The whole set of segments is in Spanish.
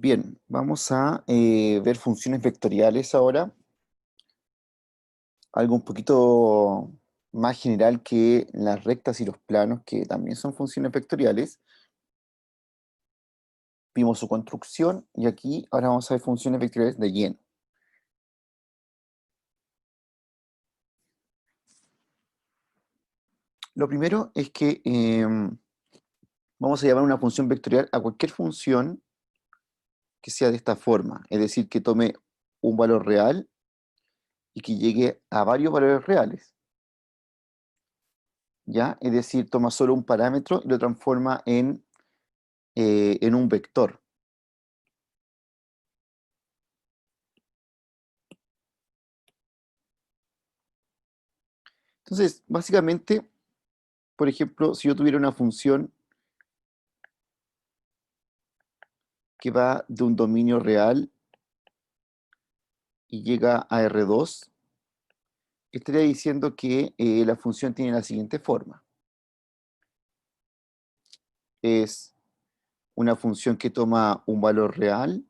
Bien, vamos a ver funciones vectoriales ahora, algo un poquito más general que las rectas y los planos, que también son funciones vectoriales. Vimos su construcción y aquí ahora vamos a ver funciones vectoriales de lleno. Lo primero es que vamos a llamar una función vectorial a cualquier función que sea de esta forma, es decir, que tome un valor real y que llegue a varios valores reales. ¿Ya? Es decir, toma solo un parámetro y lo transforma en un vector. Entonces, básicamente, por ejemplo, si yo tuviera una función que va de un dominio real y llega a R2, estaría diciendo que la función tiene la siguiente forma. Es una función que toma un valor real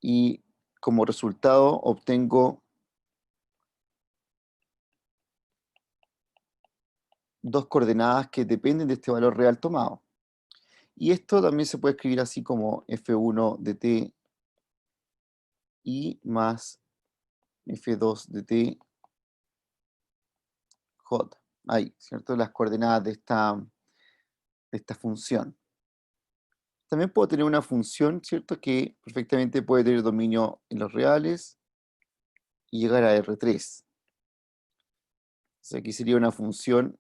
y como resultado obtengo dos coordenadas que dependen de este valor real tomado. Y esto también se puede escribir así como f1 de t y más f2 de t j. Ahí, ¿cierto? Las coordenadas de esta función. También puedo tener una función, ¿cierto? Que perfectamente puede tener dominio en los reales y llegar a R3. O sea, aquí sería una función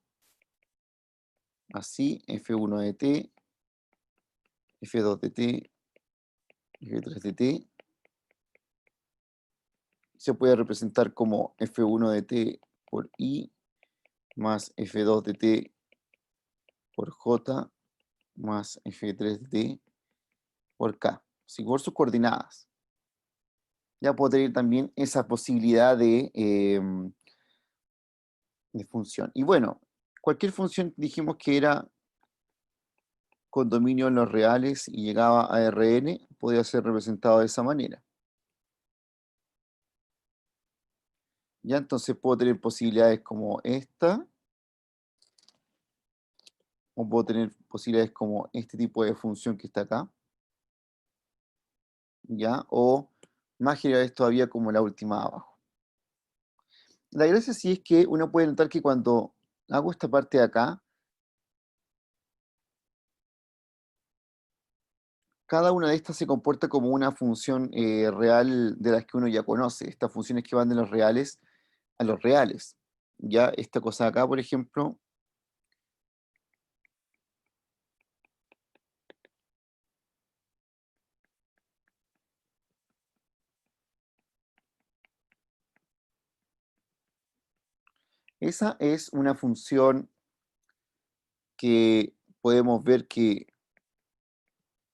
así, f1 de t, f2 de t, f3 de t. Se puede representar como f1 de t por i más f2 de t por j más f3 de t por k. Si por sus coordenadas. Ya puedo tener también esa posibilidad de función. Y bueno, cualquier función dijimos que era con dominio en los reales y llegaba a Rn, podía ser representado de esa manera. Ya entonces puedo tener posibilidades como esta, o puedo tener posibilidades como este tipo de función que está acá, ya, o más generales todavía como la última de abajo. La gracia sí es que uno puede notar que cuando hago esta parte de acá, cada una de estas se comporta como una función real de las que uno ya conoce, estas funciones que van de los reales a los reales. Ya esta cosa de acá, por ejemplo, esa es una función que podemos ver que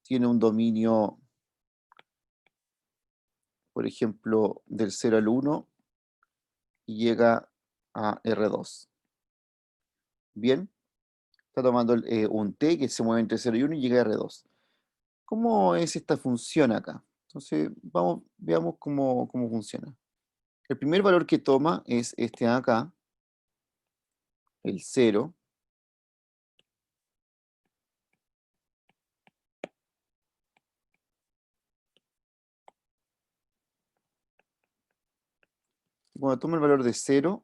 tiene un dominio, por ejemplo, del 0 al 1 y llega a R2. Bien, está tomando un t que se mueve entre 0 y 1 y llega a R2. ¿Cómo es esta función acá? Entonces, veamos cómo funciona. El primer valor que toma es este de acá, el 0. Cuando toma el valor de 0,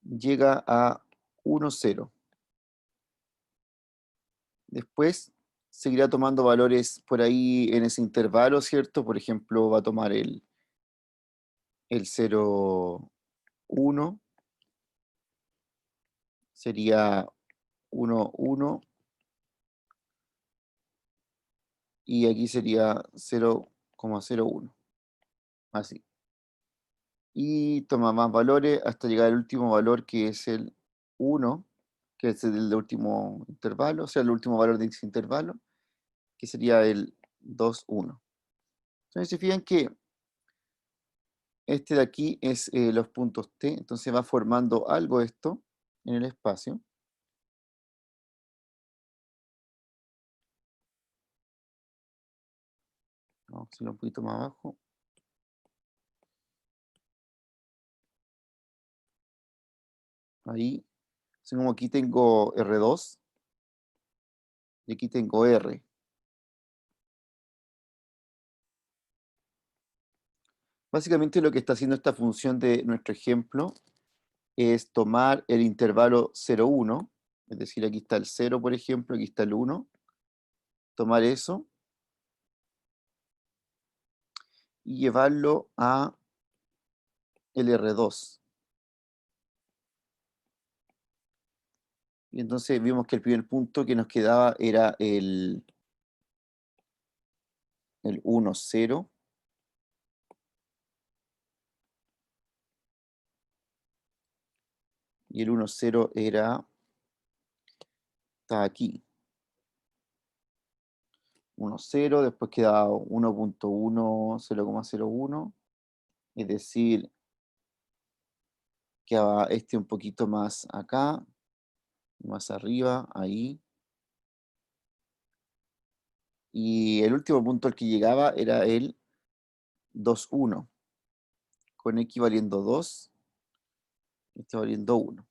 llega a 1, 0. Después seguirá tomando valores por ahí en ese intervalo, ¿cierto? Por ejemplo, va a tomar el 0, 1, sería 1, 1, y aquí sería 0,01, así. Y toma más valores hasta llegar al último valor que es el 1, que es el último intervalo, o sea, el último valor de ese intervalo, que sería el 2, 1. Entonces se fijan que este de aquí es los puntos T, entonces va formando algo esto en el espacio. Vamos a hacerlo un poquito más abajo. Ahí. Así como aquí tengo R2 y aquí tengo R. Básicamente lo que está haciendo esta función de nuestro ejemplo es tomar el intervalo 0, 1, es decir, aquí está el 0, por ejemplo, aquí está el 1, tomar eso y llevarlo a el R2. Y entonces vimos que el primer punto que nos quedaba era el 1, 0. Y el 1, 0 está aquí. 1, 0, después queda 1.1, 0,01. Es decir, quedaba este un poquito más acá, más arriba, ahí. Y el último punto al que llegaba era el 2, 1, con X valiendo 2, este valiendo 1.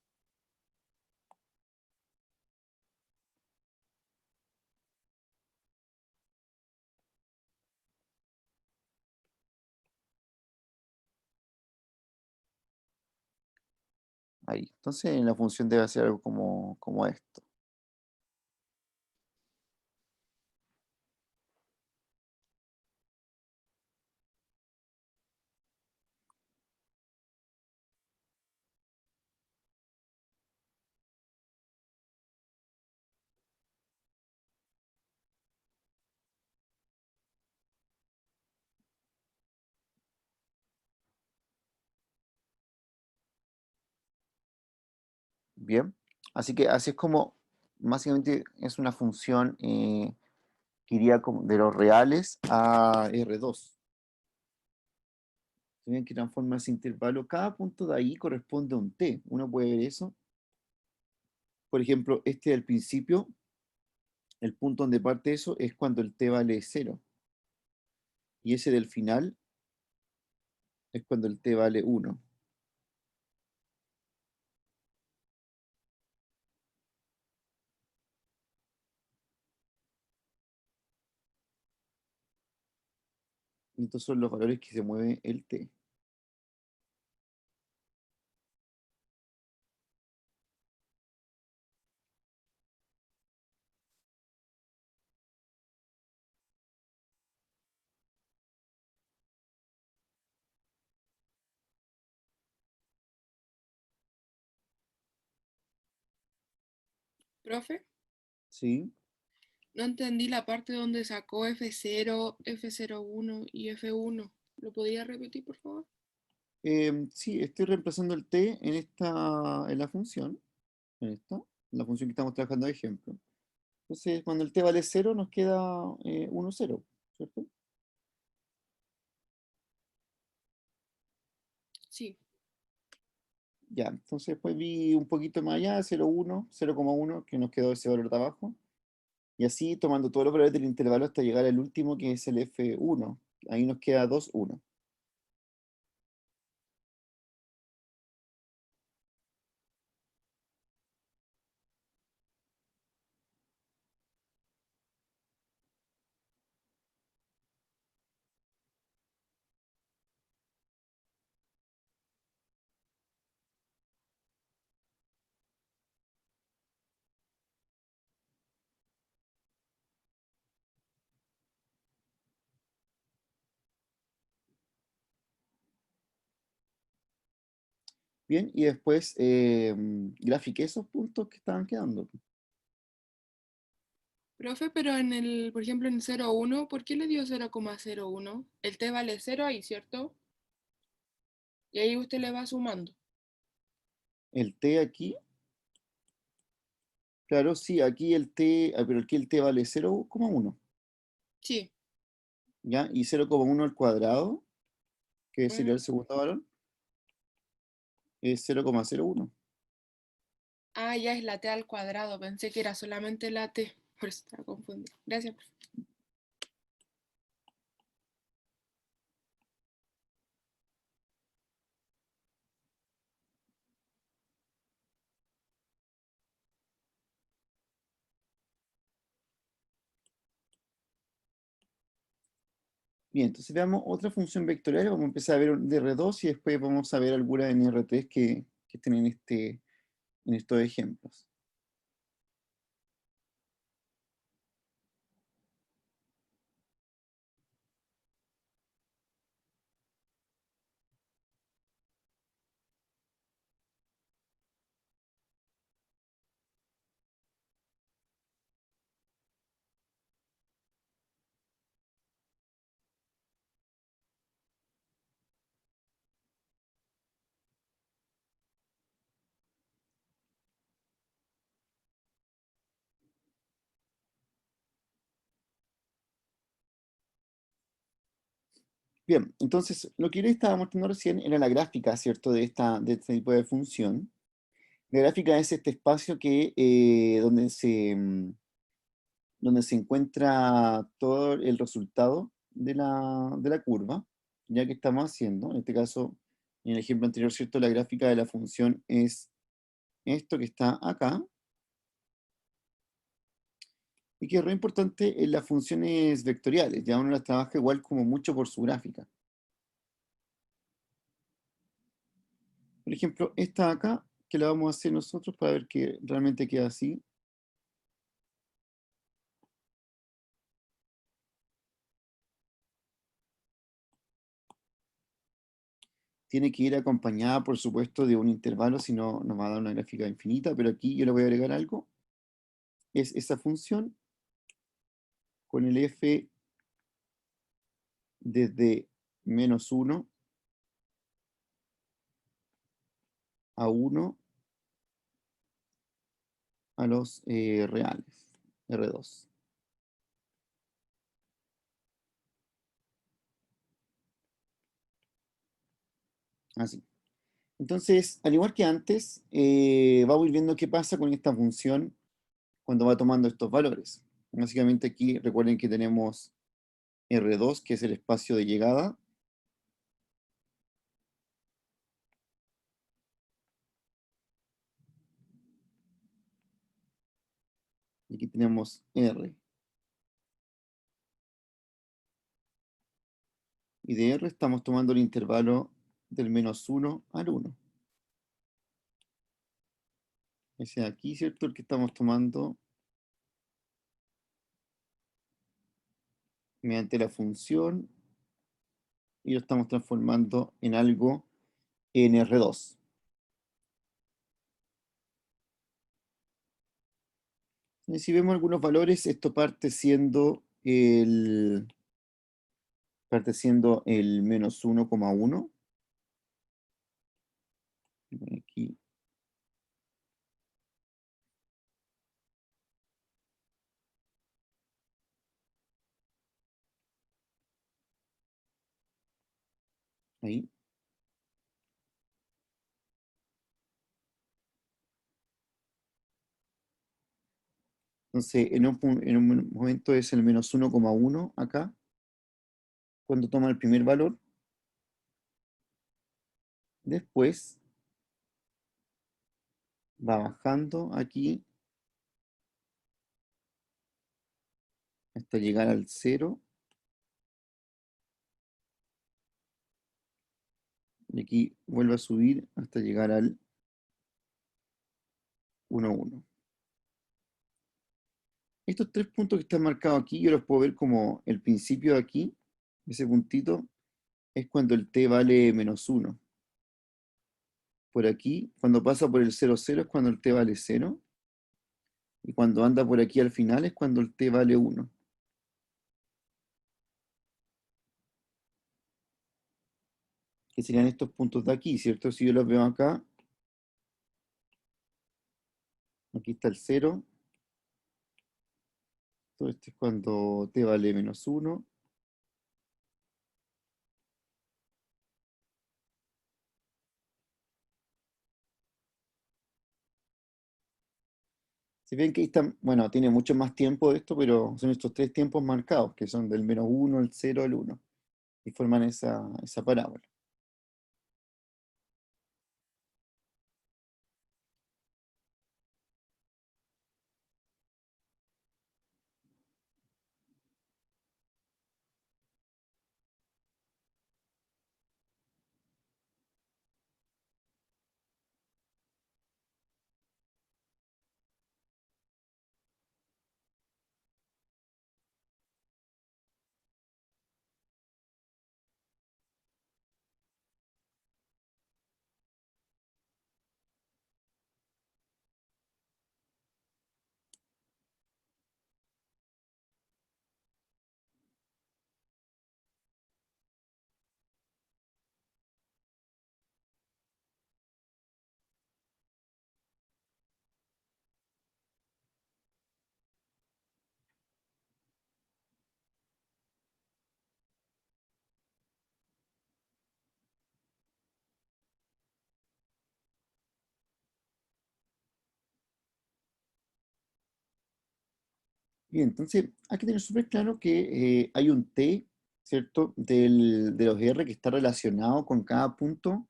Ahí. Entonces la función debe ser algo como esto. Bien. Así que así es como, básicamente es una función que iría de los reales a R2. Tienen que transformar ese intervalo. Cada punto de ahí corresponde a un t. Uno puede ver eso. Por ejemplo, este del principio, el punto donde parte eso es cuando el t vale 0. Y ese del final es cuando el t vale 1. Y estos son los valores que se mueve el t. Profe, ¿Sí? no entendí la parte donde sacó F0, F01 y F1. ¿Lo podría repetir, por favor? Sí, estoy reemplazando el t en la función, en la función que estamos trabajando de ejemplo. Entonces, cuando el t vale 0, nos queda 1, 0, ¿cierto? Sí. Ya, entonces después vi un poquito más allá, 0,1, 0,1, que nos quedó ese valor de abajo. Y así tomando todos los valores del intervalo hasta llegar al último, que es el F1. Ahí nos queda 2, 1. Bien, y después grafiqué esos puntos que estaban quedando. Profe, pero por ejemplo, en 01, ¿por qué le dio 0,01? El t vale 0 ahí, ¿cierto? Y ahí usted le va sumando. El t aquí, claro, sí, aquí el t, pero aquí el t vale 0,1, Sí. ¿ya? Y 0,1 al cuadrado, que sería Mm. el segundo valor, es 0,01. Ah, ya es la t al cuadrado. Pensé que era solamente la t. Por eso estaba confundida. Gracias, profe. Bien, entonces veamos otra función vectorial. Vamos a empezar a ver de R2 y después vamos a ver algunas en R3 que estén en estos ejemplos. Bien, entonces lo que yo les estaba mostrando recién era la gráfica, ¿cierto? De este tipo de función. La gráfica es este espacio donde se encuentra todo el resultado de la curva, ya que estamos haciendo. En este caso, en el ejemplo anterior, ¿cierto? La gráfica de la función es esto que está acá. Y que es re importante en las funciones vectoriales. Ya uno las trabaja igual como mucho por su gráfica. Por ejemplo, esta de acá, que la vamos a hacer nosotros para ver que realmente queda así. Tiene que ir acompañada, por supuesto, de un intervalo, si no nos va a dar una gráfica infinita, pero aquí yo le voy a agregar algo. Es esa función con el f desde -1 a 1 a los reales, R2. Así. Entonces, al igual que antes, vamos a ir viendo qué pasa con esta función cuando va tomando estos valores. Básicamente aquí recuerden que tenemos R2, que es el espacio de llegada, y aquí tenemos R. Y de R estamos tomando el intervalo del -1 al 1. Ese de aquí, ¿cierto? El que estamos tomando mediante la función y lo estamos transformando en algo en R2. Y si vemos algunos valores, esto parte siendo el -1,1. Aquí. Ahí. Entonces, en un momento es el -1,1 acá, cuando toma el primer valor. Después va bajando aquí hasta llegar al 0. Y aquí vuelve a subir hasta llegar al 1,1. Estos tres puntos que están marcados aquí, yo los puedo ver como el principio de aquí. Ese puntito es cuando el t vale -1. Por aquí, cuando pasa por el 0,0 es cuando el t vale 0. Y cuando anda por aquí al final es cuando el t vale 1. Que serían estos puntos de aquí, ¿cierto? Si yo los veo acá, aquí está el 0. Todo esto es cuando t vale -1. Si ven que ahí están, bueno, tiene mucho más tiempo de esto, pero son estos tres tiempos marcados, que son del -1, el 0, el 1, y forman esa parábola. Bien, entonces hay que tener súper claro que hay un t, ¿cierto? De los r que está relacionado con cada punto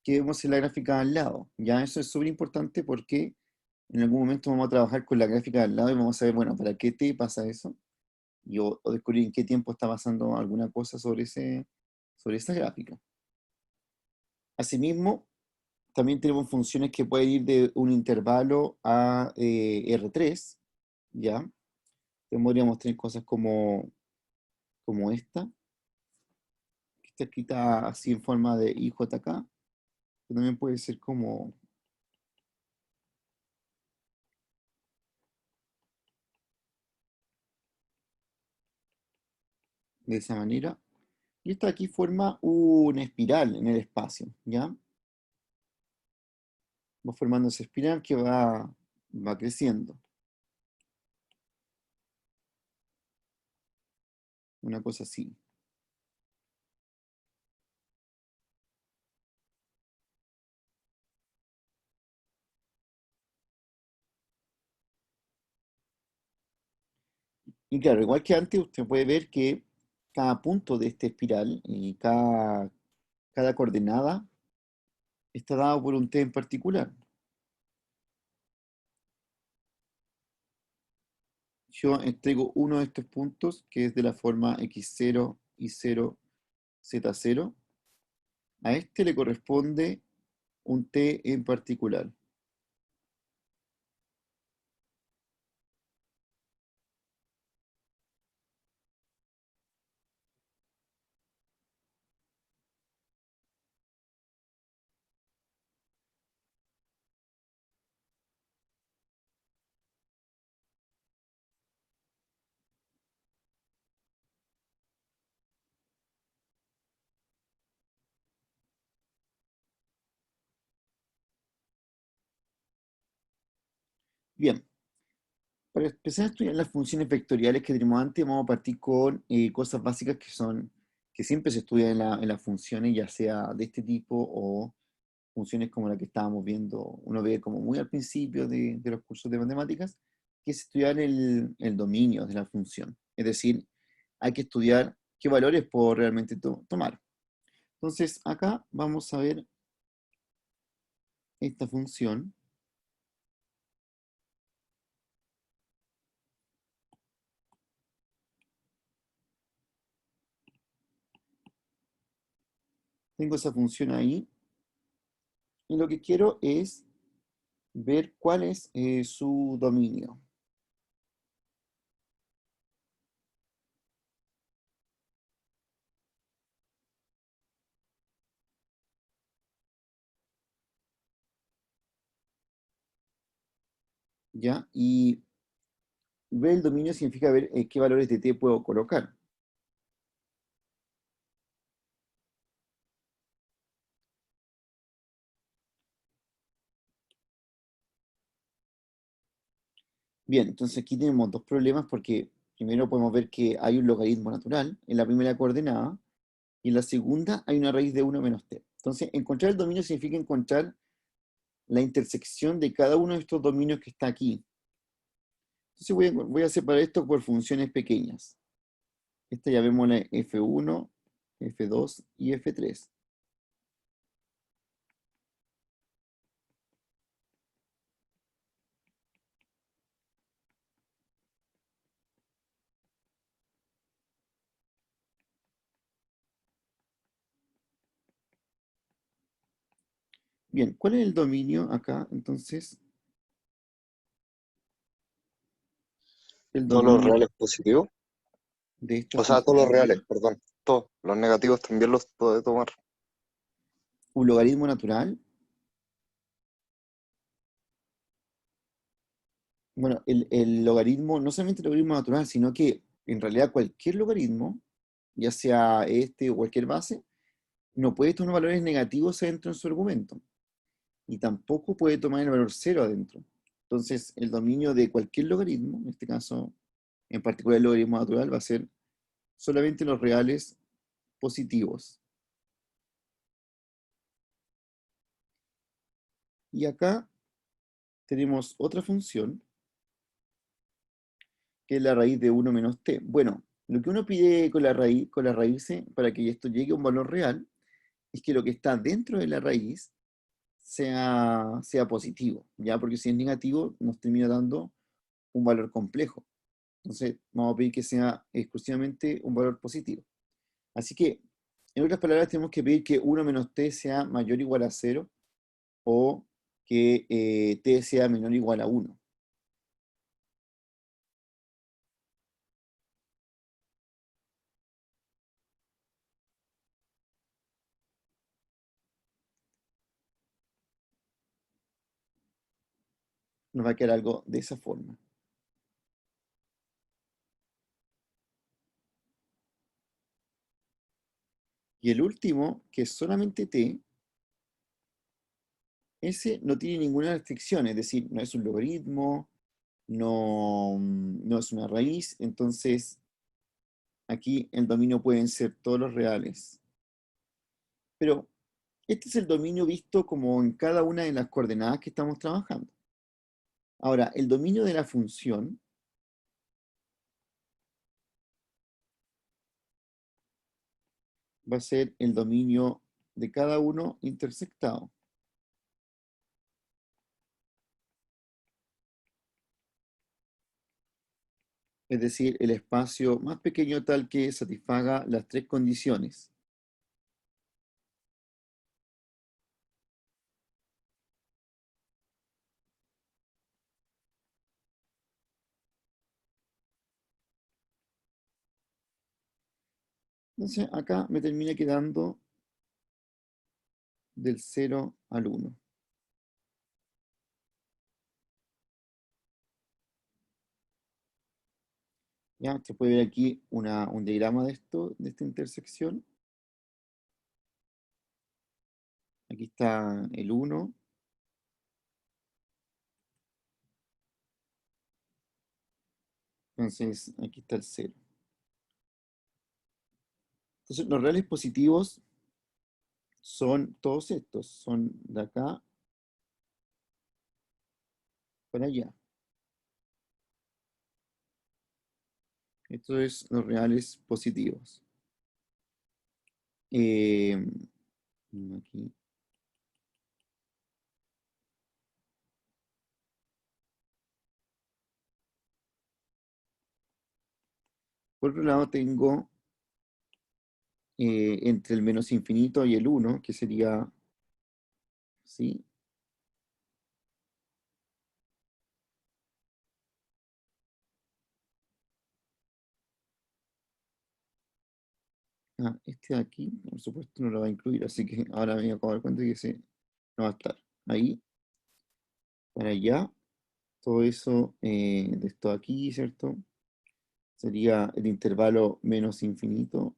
que vemos en la gráfica al lado. Ya eso es súper importante porque en algún momento vamos a trabajar con la gráfica al lado y vamos a ver, bueno, ¿para qué t pasa eso? Y o descubrir en qué tiempo está pasando alguna cosa sobre esa gráfica. Asimismo, también tenemos funciones que pueden ir de un intervalo a R3, ¿ya? Podríamos tener cosas como esta, que está escrita así en forma de IJK, que también puede ser como de esa manera. Y esta aquí forma una espiral en el espacio, ¿ya? Va formando esa espiral que va creciendo. Una cosa así. Y claro, igual que antes, usted puede ver que cada punto de esta espiral y cada coordenada está dado por un t en particular. Yo entrego uno de estos puntos, que es de la forma x0 y 0, z0. A este le corresponde un t en particular. Bien, para empezar a estudiar las funciones vectoriales que tenemos antes, vamos a partir con cosas básicas que siempre se estudian en las funciones, ya sea de este tipo o funciones como la que estábamos viendo, uno ve como muy al principio de los cursos de matemáticas, que es estudiar el dominio de la función. Es decir, hay que estudiar qué valores puedo realmente tomar. Entonces, acá vamos a ver esta función. Tengo esa función ahí y lo que quiero es ver cuál es su dominio. ¿Ya? Y ver el dominio significa ver qué valores de t puedo colocar. Bien, entonces aquí tenemos dos problemas porque primero podemos ver que hay un logaritmo natural en la primera coordenada y en la segunda hay una raíz de 1 menos t. Entonces, encontrar el dominio significa encontrar la intersección de cada uno de estos dominios que está aquí. Entonces voy a separar esto por funciones pequeñas. Esta llamémosla f1, f2 y f3. Bien, ¿cuál es el dominio acá? Entonces, el Todos los dominio reales positivos. de esta O sea, todos los función, reales, perdón. Todos. Los negativos también los puede tomar. un logaritmo natural. Bueno, el logaritmo, no solamente el logaritmo natural, sino que en realidad cualquier logaritmo, ya sea este o cualquier base, no puede tomar valores negativos adentro en su argumento. Y tampoco puede tomar el valor cero adentro. Entonces, el dominio de cualquier logaritmo, en este caso, en particular el logaritmo natural, va a ser solamente los reales positivos. Y acá tenemos otra función que es la raíz de 1 menos t. Bueno, lo que uno pide con la raíz, con las raíces, para que esto llegue a un valor real, es que lo que está dentro de la raíz sea positivo, ¿ya? Porque si es negativo, nos termina dando un valor complejo. Entonces, vamos a pedir que sea exclusivamente un valor positivo. Así que, en otras palabras, tenemos que pedir que 1 menos t sea mayor o igual a 0, o que t sea menor o igual a 1. Nos va a quedar algo de esa forma. Y el último, que es solamente t, ese no tiene ninguna restricción, es decir, no es un logaritmo, no es una raíz, entonces aquí el dominio pueden ser todos los reales. Pero este es el dominio visto como en cada una de las coordenadas que estamos trabajando. Ahora, el dominio de la función va a ser el dominio de cada uno intersectado. Es decir, el espacio más pequeño tal que satisfaga las tres condiciones. Entonces acá me termina quedando del 0 al 1. ¿Ya? Se puede ver aquí un diagrama de esto, de esta intersección. Aquí está el 1. Entonces aquí está el 0. Entonces los reales positivos son todos estos, son de acá para allá. Esto es los reales positivos. Aquí. Por otro lado tengo entre el menos infinito y el 1, que sería, ¿sí? Este de aquí, por supuesto, no lo va a incluir, así que ahora me acabo de dar cuenta que ese no va a estar. Ahí, para allá, todo eso de esto aquí, ¿cierto? Sería el intervalo menos infinito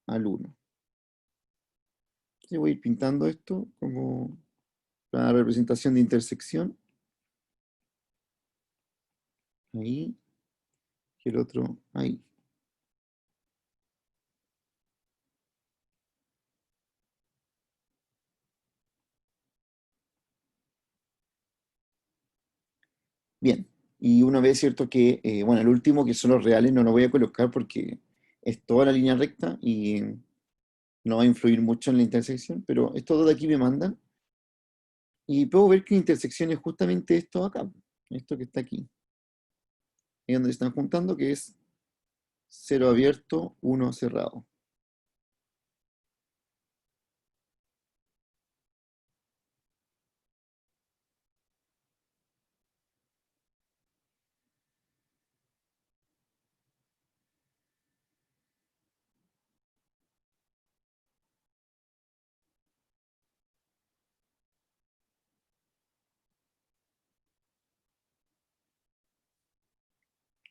al 1. Yo voy a ir pintando esto como la representación de intersección. Ahí, y el otro ahí. Bien, y una vez cierto que, bueno, el último que son los reales no lo voy a colocar porque es toda la línea recta y no va a influir mucho en la intersección, pero estos dos de aquí me mandan y puedo ver que la intersección es justamente esto acá, esto que está aquí. Es donde están juntando, que es 0 abierto, 1 cerrado.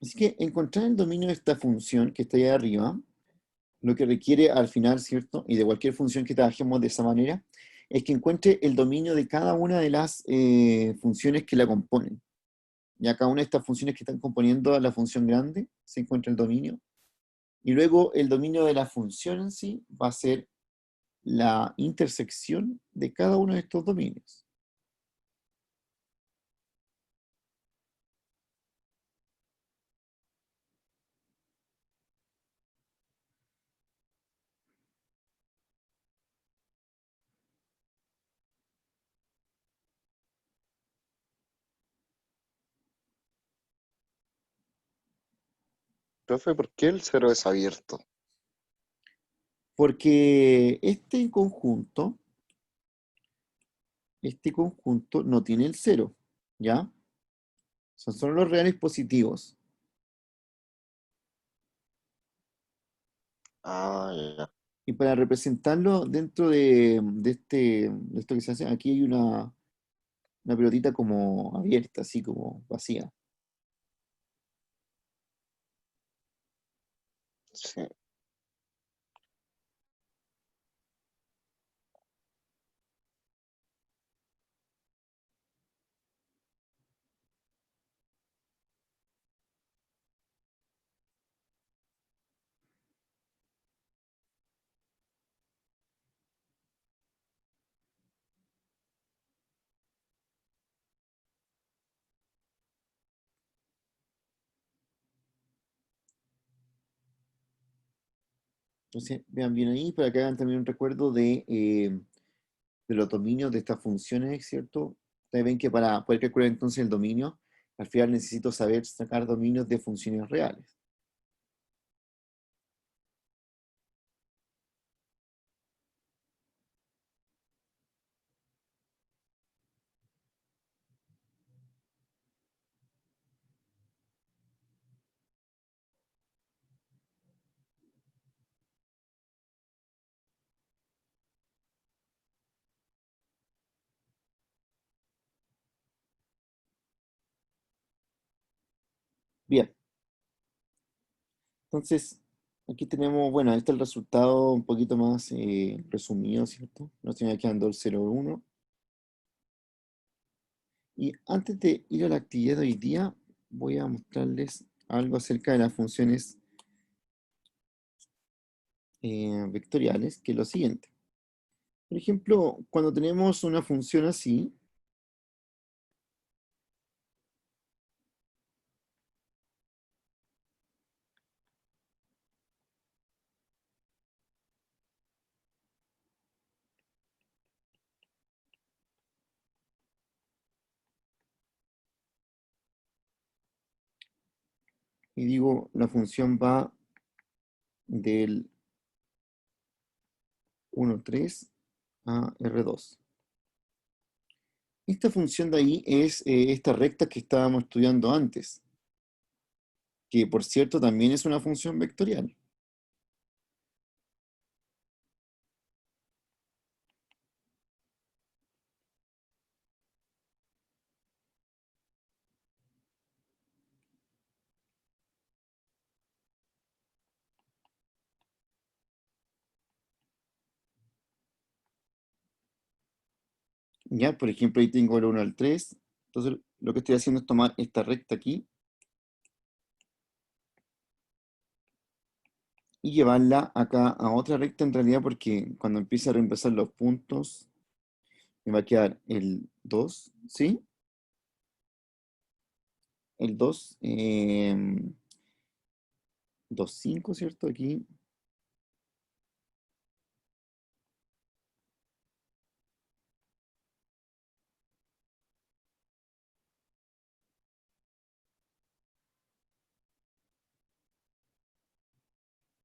Así que encontrar el dominio de esta función que está ahí arriba, lo que requiere al final, ¿cierto? Y de cualquier función que trabajemos de esa manera, es que encuentre el dominio de cada una de las funciones que la componen. Ya cada una de estas funciones que están componiendo a la función grande se encuentra el dominio. Y luego el dominio de la función en sí va a ser la intersección de cada uno de estos dominios. Profe, ¿por qué el cero es abierto? Porque este conjunto no tiene el cero, ¿ya? Son solo los reales positivos. Ah, ya. Y para representarlo dentro de esto que se hace, aquí hay una pelotita como abierta, así como vacía. Sí. Entonces, vean bien ahí para que hagan también un recuerdo de los dominios de estas funciones, ¿cierto? Ustedes ven que para poder calcular entonces el dominio, al final necesito saber sacar dominios de funciones reales. Bien, entonces aquí tenemos, bueno, este es el resultado un poquito más resumido, ¿cierto? Nos tiene quedando el 0,1. Y antes de ir a la actividad de hoy día, voy a mostrarles algo acerca de las funciones vectoriales, que es lo siguiente. Por ejemplo, cuando tenemos una función así, y digo, la función va del 1,3 a R2. Esta función de ahí es esta recta que estábamos estudiando antes, que por cierto también es una función vectorial. Ya, por ejemplo, ahí tengo el 1 al 3. Entonces, lo que estoy haciendo es tomar esta recta aquí y llevarla acá a otra recta en realidad, porque cuando empiece a reemplazar los puntos, me va a quedar el 2, ¿sí? El 2, 2, 5, ¿cierto? Aquí.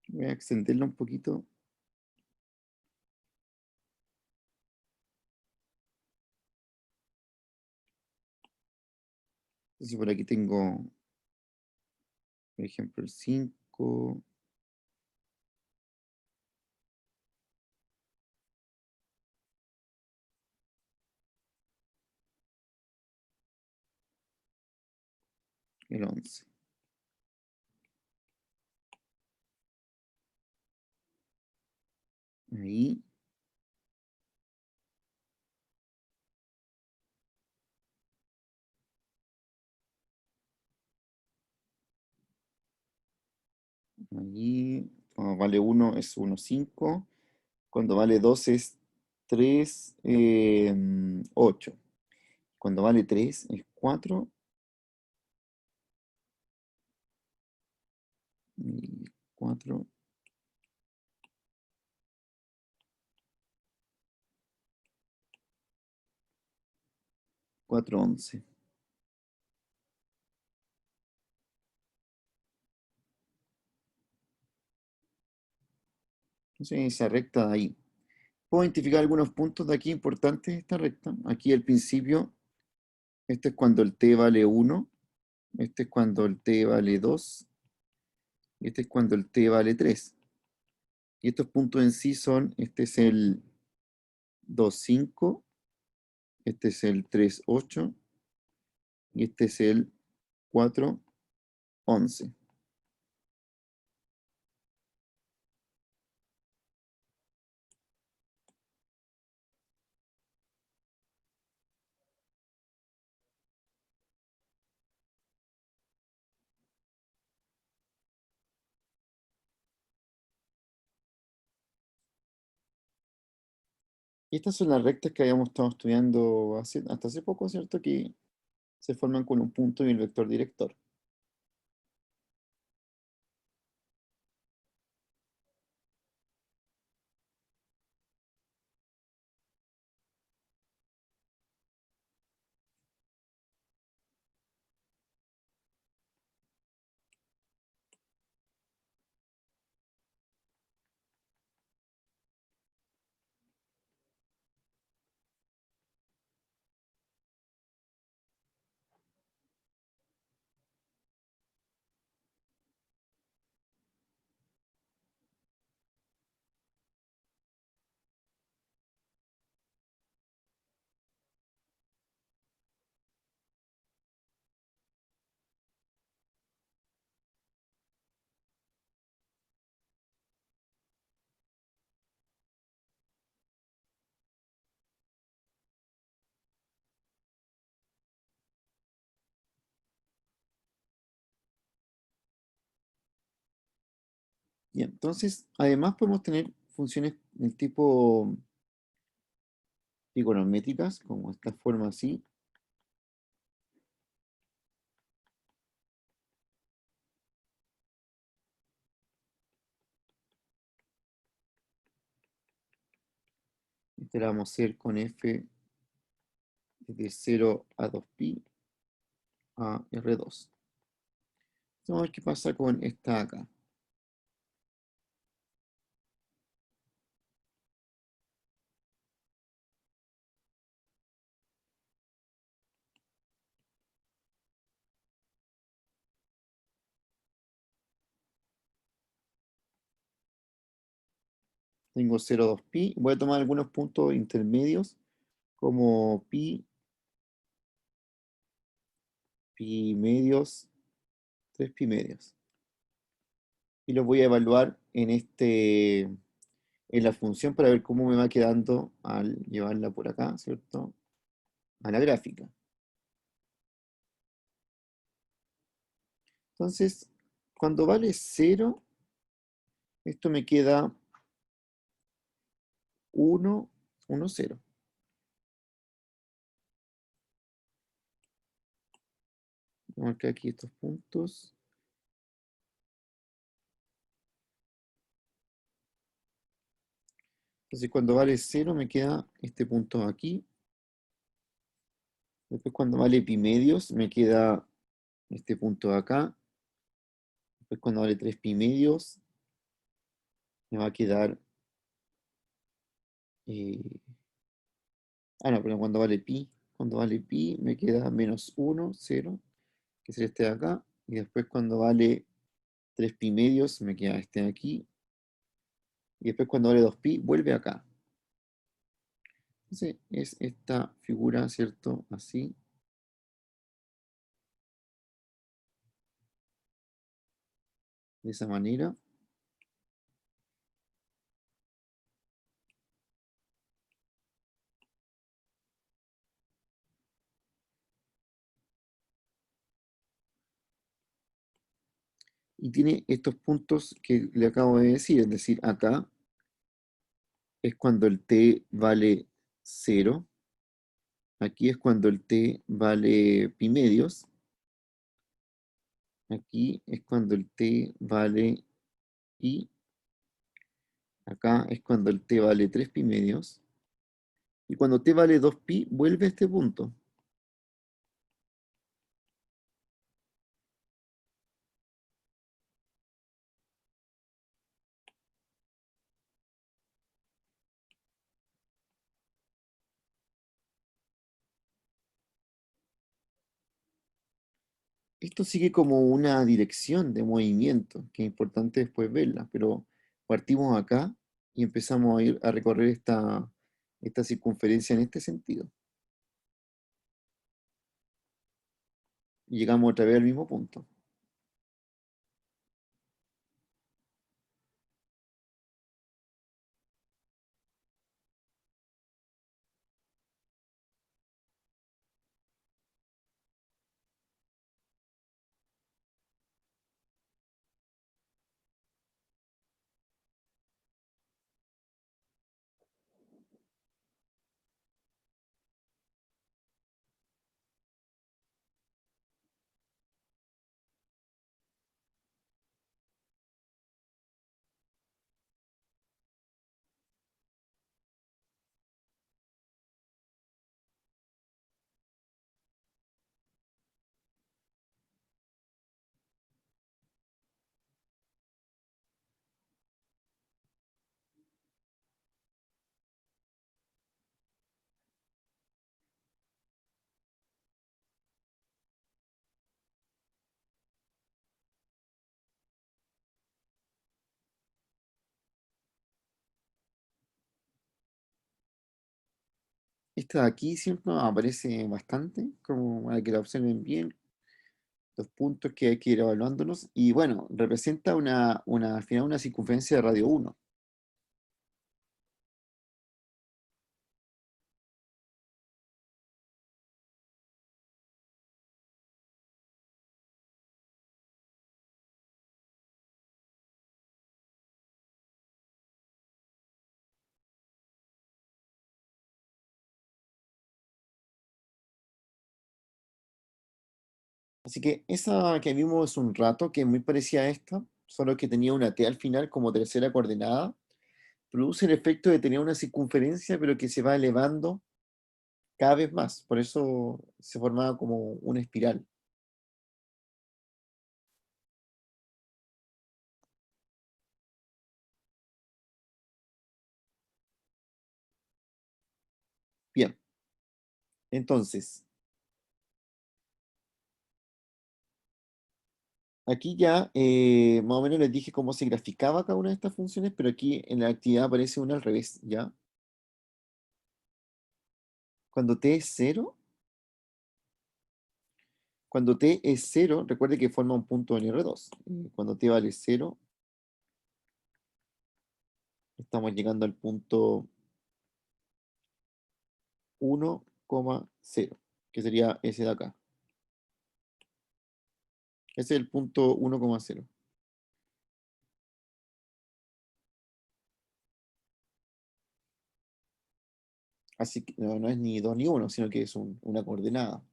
Voy a extenderla un poquito. Entonces por aquí tengo, por ejemplo, el 5, el 11. Ahí, ahí. Cuando vale 1 es 1,5. Cuando vale 2 es 3, 8. Cuando vale 3 es 4. Y 4, 4, 11. Entonces, esa recta de ahí. Puedo identificar algunos puntos de aquí importantes de esta recta. Aquí al principio, este es cuando el t vale 1, este es cuando el t vale 2, y este es cuando el t vale 3. Y estos puntos en sí son, este es el 2,5, este es el 3,8 y este es el 4,11. Y estas son las rectas que habíamos estado estudiando hasta hace poco, ¿cierto? Que se forman con un punto y el vector director. Bien, entonces, además podemos tener funciones del tipo trigonométricas, como esta forma así. Esta la vamos a hacer con f de 0 a 2pi a R2. Vamos a ver qué pasa con esta acá. Tengo 0, 2pi. Voy a tomar algunos puntos intermedios como pi, pi medios, 3 pi medios. Y los voy a evaluar en la función para ver cómo me va quedando al llevarla por acá, ¿cierto? A la gráfica. Entonces, cuando vale 0, esto me queda 1, 1, 0. Voy a marcar aquí estos puntos. Entonces, cuando vale 0, me queda este punto aquí. Después, cuando vale pi medios, me queda este punto de acá. Después, cuando vale 3 pi medios, me va a quedar. eh, no, pero cuando vale pi, me queda menos 1, 0, que sería este de acá. Y después, cuando vale 3 pi medios, me queda este de aquí. Y después, cuando vale 2 pi, vuelve acá. Entonces, es esta figura, ¿cierto? Así. De esa manera. Y tiene estos puntos que le acabo de decir, es decir, acá es cuando el t vale 0, aquí es cuando el t vale pi medios, aquí es cuando el t vale pi, acá es cuando el t vale 3 pi medios, y cuando t vale 2 pi, vuelve a este punto. Esto sigue como una dirección de movimiento, que es importante después verla, pero partimos acá y empezamos a ir a recorrer esta circunferencia en este sentido. Y llegamos otra vez al mismo punto. Esta de aquí siempre nos aparece bastante, como para que la observen bien, los puntos que hay que ir evaluándolos. Y bueno, representa al final una circunferencia de radio 1. Así que esa que vimos hace un rato, que es muy parecida a esta, solo que tenía una T al final como tercera coordenada, produce el efecto de tener una circunferencia, pero que se va elevando cada vez más. Por eso se formaba como una espiral. Bien, entonces, aquí ya más o menos les dije cómo se graficaba cada una de estas funciones, pero aquí en la actividad aparece una al revés, ¿ya? Cuando t es cero, cuando t es cero, recuerde que forma un punto en R2. Cuando t vale cero, estamos llegando al punto 1,0, que sería ese de acá. Ese es el punto 1,0. Así que no es ni 2 ni 1, sino que es una coordenada.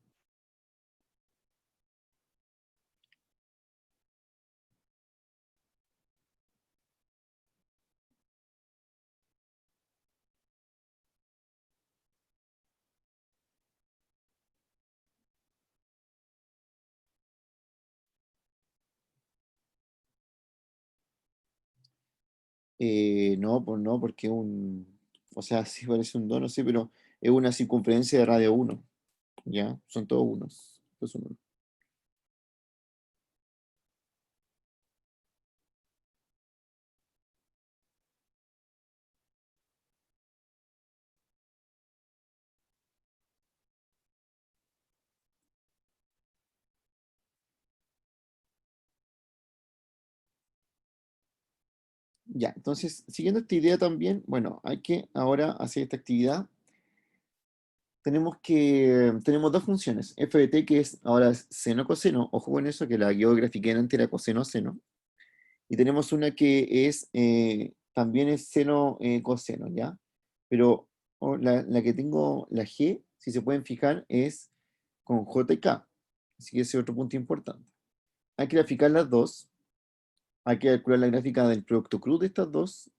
No, pues no, porque o sea, sí parece un 2, no sé, pero es una circunferencia de radio 1, ¿ya? Son todos unos. Estos son unos. Ya, entonces, siguiendo esta idea también, bueno, hay que ahora hacer esta actividad. Tenemos dos funciones, f de t, que es ahora es seno coseno, ojo con eso, que la yo grafiqué antes era coseno seno, y tenemos una que es, también es seno coseno, ¿ya? Pero la que tengo, la g, si se pueden fijar, es con j y k, así que ese es otro punto importante. Hay que graficar las dos, hay que calcular la gráfica del producto cruz de estas dos,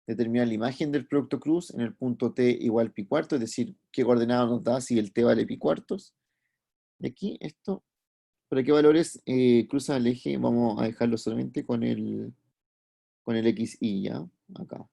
determinar la imagen del producto cruz en el punto t igual pi cuarto, es decir, qué coordenada nos da si el t vale pi cuartos. Y aquí esto, ¿para qué valores cruzan el eje? Vamos a dejarlo solamente con el xy, ¿ya? Acá.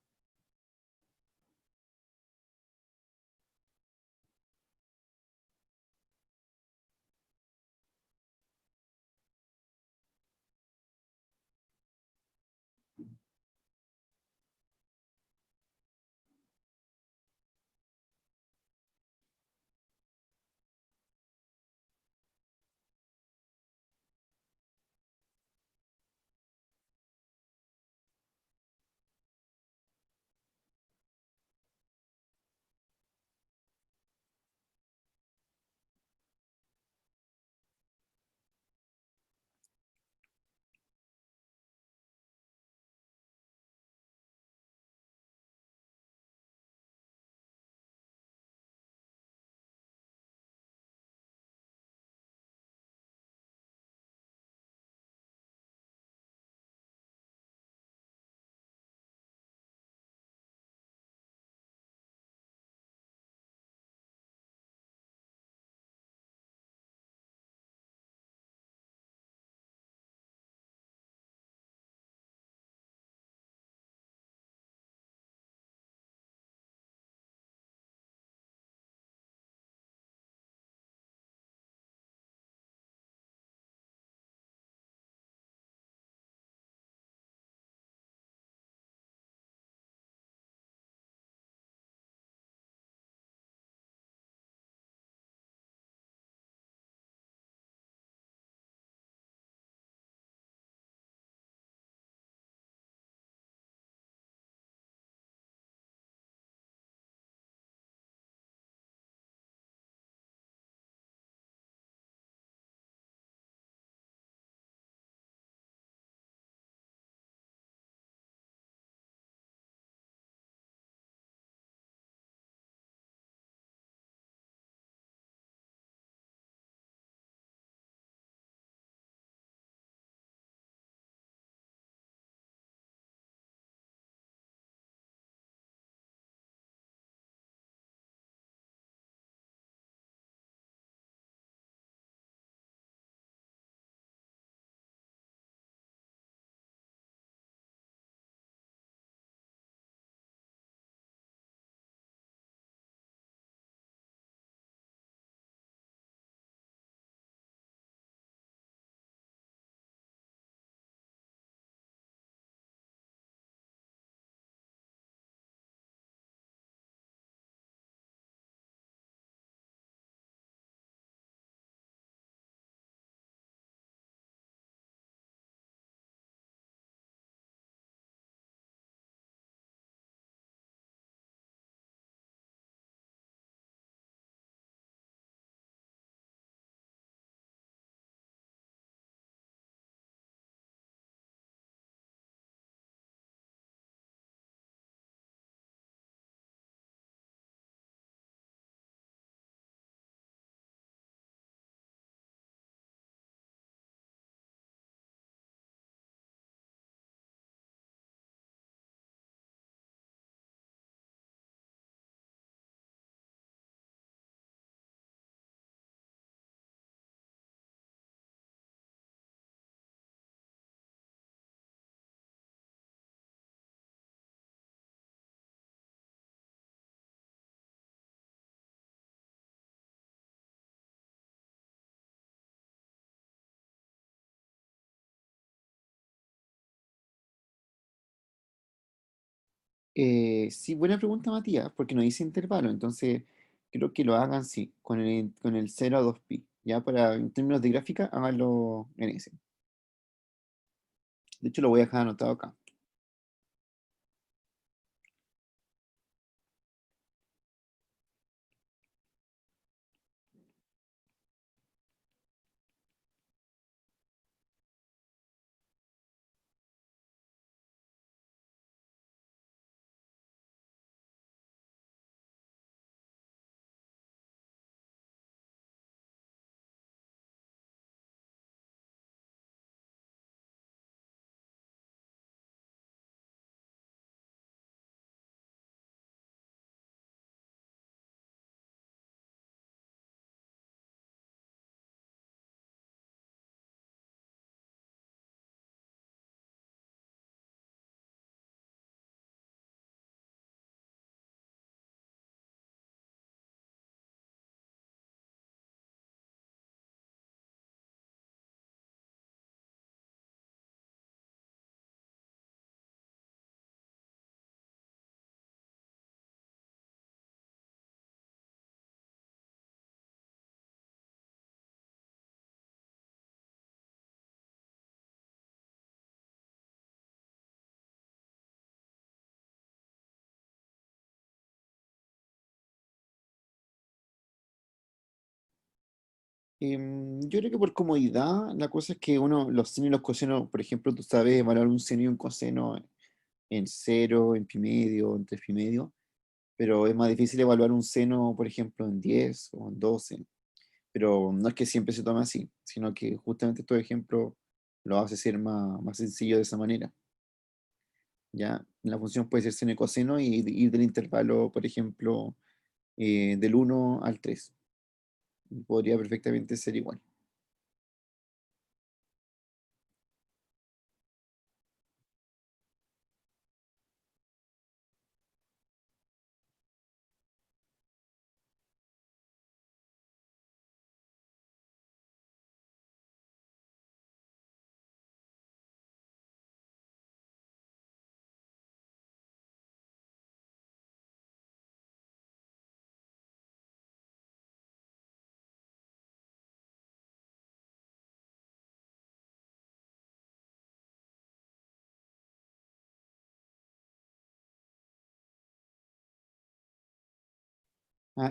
Sí, buena pregunta, Matías, porque no dice intervalo, entonces creo que lo hagan, sí, con el 0 a 2pi. Ya para, en términos de gráfica, háganlo en ese. De hecho, lo voy a dejar anotado acá. Yo creo que por comodidad, la cosa es que uno, los senos y los cosenos, por ejemplo, tú sabes evaluar un seno y un coseno en cero, en pi medio, en 3 pi medio, pero es más difícil evaluar un seno, por ejemplo, en 10 o en 12. Pero no es que siempre se tome así, sino que justamente estos ejemplos lo hace ser más sencillo de esa manera. ¿Ya? La función puede ser seno y coseno y ir del intervalo, por ejemplo, del 1 al 3. Podría perfectamente ser igual.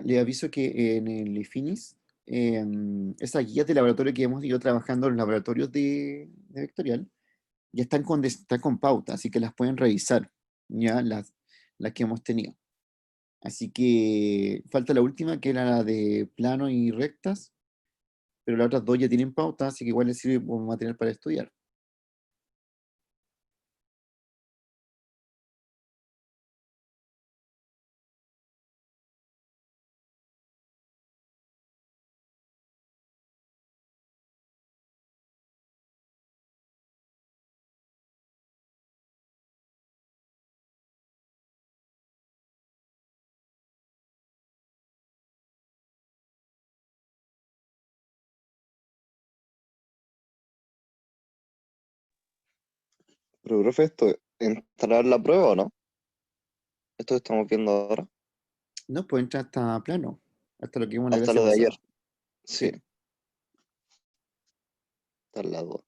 Le aviso que en el IFINIS, esas guías de laboratorio que hemos ido trabajando en los laboratorios de vectorial, ya están con pauta, así que las pueden revisar, ya las que hemos tenido. Así que falta la última, que era la de plano y rectas, pero las otras dos ya tienen pauta, así que igual les sirve como material para estudiar. Pero, profe, ¿esto instalar la prueba o no? Esto que estamos viendo ahora. No, pues entra hasta plano, hasta lo que vimos la Hasta clase lo de ayer. pasada. Sí, Sí. está al lado.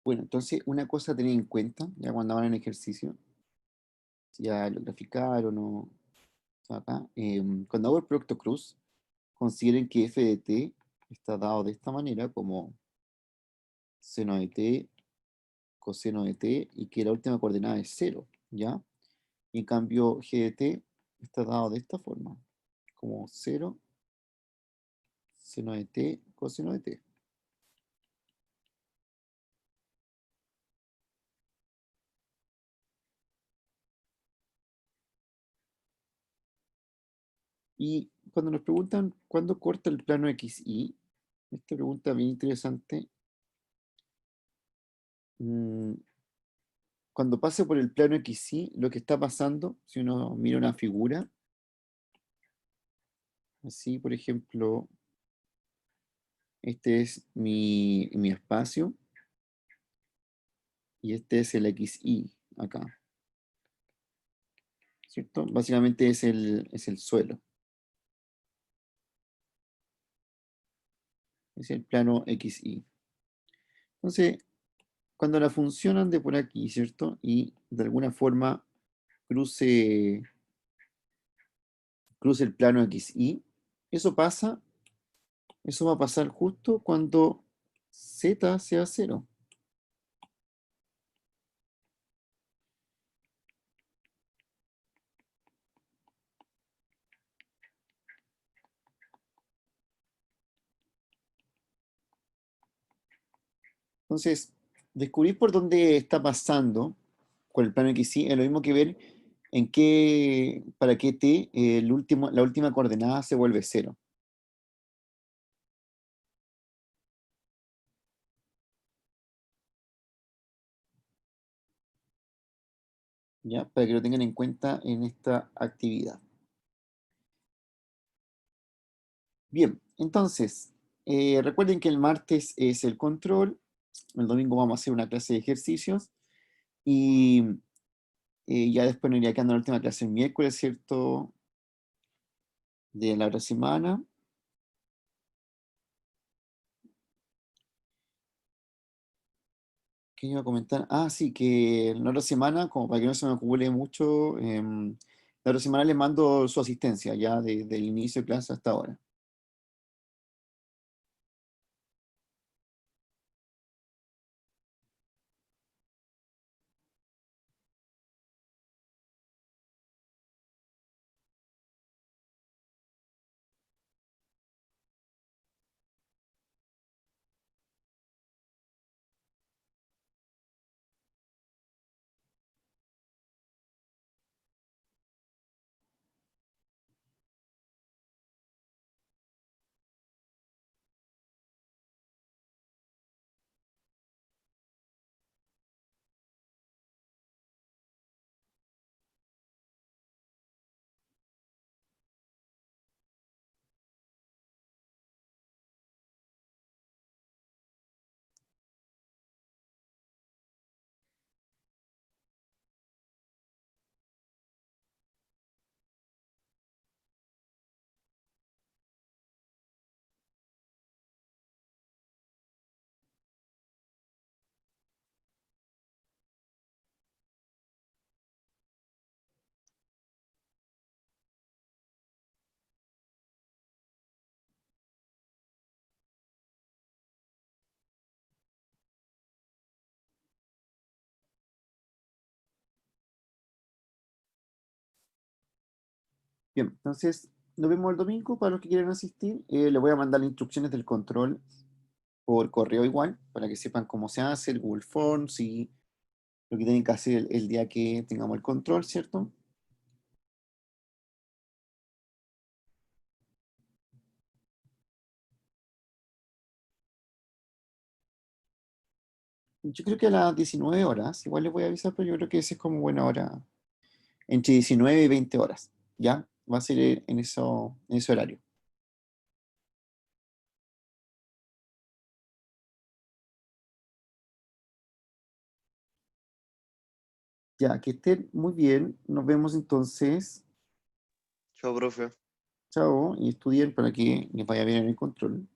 Bueno, entonces una cosa a tener en cuenta, ya cuando hagan el ejercicio, si ya lo graficaron o acá, cuando hago el producto cruz, consideren que f de t está dado de esta manera, como seno de t, coseno de t, y que la última coordenada es 0, ¿ya? Y en cambio g de t está dado de esta forma, como 0, seno de t, coseno de t. Y cuando nos preguntan cuándo corta el plano XY, esta pregunta bien interesante. Cuando pase por el plano XY, lo que está pasando, si uno mira una figura, así por ejemplo, este es mi espacio y este es el XY acá, ¿cierto? Básicamente es el suelo, es el plano XY. Entonces, cuando la función ande por aquí, ¿cierto? Y de alguna forma cruce el plano XY, eso va a pasar justo cuando Z sea 0. Entonces, descubrir por dónde está pasando con el plano XY es lo mismo que ver para qué t la última coordenada se vuelve 0. ¿Ya? Para que lo tengan en cuenta en esta actividad. Bien, entonces, recuerden que el martes es el control, el domingo vamos a hacer una clase de ejercicios y ya después nos iría quedando la última clase el miércoles, ¿cierto? De la otra semana. ¿Qué iba a comentar? Ah, sí, que la otra semana, como para que no se me acumule mucho, la otra semana les mando su asistencia ya desde el inicio de clase hasta ahora. Bien, entonces nos vemos el domingo para los que quieran asistir. Les voy a mandar las instrucciones del control por correo igual, para que sepan cómo se hace el Google Forms y lo que tienen que hacer el día que tengamos el control, ¿cierto? Yo creo que a las 19 horas, igual les voy a avisar, pero yo creo que esa es como buena hora, entre 19 y 20 horas, ¿ya? Va a ser en ese horario. Ya, que estén muy bien. Nos vemos entonces. Chao, profe. Chao. Y estudien para que les vaya bien en el control.